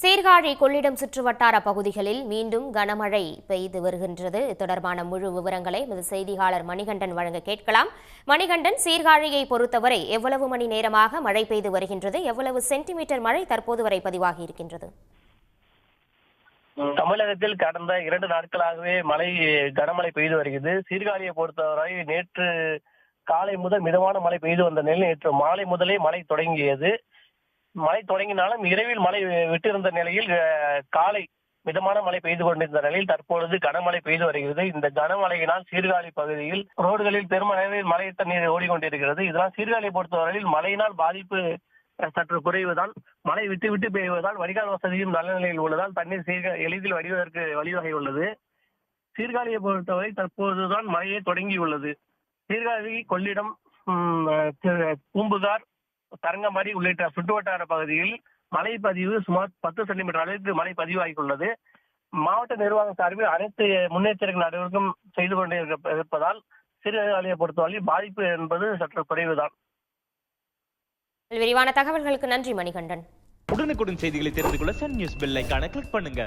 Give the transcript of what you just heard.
சீர்காழி கொள்ளிடம் சுற்றுவட்டார பகுதிகளில் மீண்டும் கனமழை பெய்து வருகின்றது. தொடர்பான முழு விவரங்களை நமது செய்தியாளர் மணிகண்டன் வழங்க கேட்கலாம். மணிகண்டன், சீர்காழியை பொறுத்தவரை எவ்வளவு மணி நேரமாக மழை பெய்து வருகின்றது? எவ்வளவு சென்டிமீட்டர் மழை தற்போது வரை பதிவாகி இருக்கின்றது? தமிழகத்தில் கடந்த 2 நாட்களாகவே கனமழை பெய்து வருகிறது. சீர்காழியை பொறுத்தவரை நேற்று காலை முதல் மிதமான மழை பெய்து வந்த நிலையில் நேற்று மாலை முதலே மழை தொடங்கியது. மழை தொடங்கினாலும் இரவில் மழை விட்டிருந்த நிலையில் காலை மிதமான மழை பெய்து கொண்டிருந்த நிலையில் தற்பொழுது கனமழை பெய்து வருகிறது. இந்த கனமழையினால் சீர்காழி பகுதியில் ரோடுகளில் பெருமளவில் மழை தண்ணீர் ஓடிக்கொண்டிருக்கிறது. இதனால் சீர்காழியை பொறுத்தவரையில் மழையினால் பாதிப்பு சற்று குறைவுதான். மழை விட்டு விட்டு பெய்வதால் வடிகால் வசதியும் நல்ல நிலையில் உள்ளதால் தண்ணீர் எளிதில் வடிவதற்கு வழிவகை உள்ளது. சீர்காழியை பொறுத்தவரை தற்போதுதான் மழையே தொடங்கியுள்ளது. சீர்காழி, கொள்ளிடம், பூம்புகார், தரங்கம்பாடி உள்ளிட்ட சுற்றுவட்டார பகுதியில் மழை பதிவு சுமார் 10 சென்டிமீட்டர் அளவிற்கு மழை பதிவாகியுள்ளது. மாவட்ட நிர்வாகம் சார்பில் அனைத்து முன்னெச்சரிக்கை நடவடிக்கையும் செய்து கொண்டே இருப்பதால் சீர்காழியை பொறுத்தவரை பாதிப்பு என்பது சற்று குறைவுதான். விரிவான தகவல்களுக்கு நன்றி மணிகண்டன். உடனுக்குடன் செய்திகளை தெரிந்து கொள்ள சன் நியூஸ் பெல் ஐகானை கிளிக் பண்ணுங்க.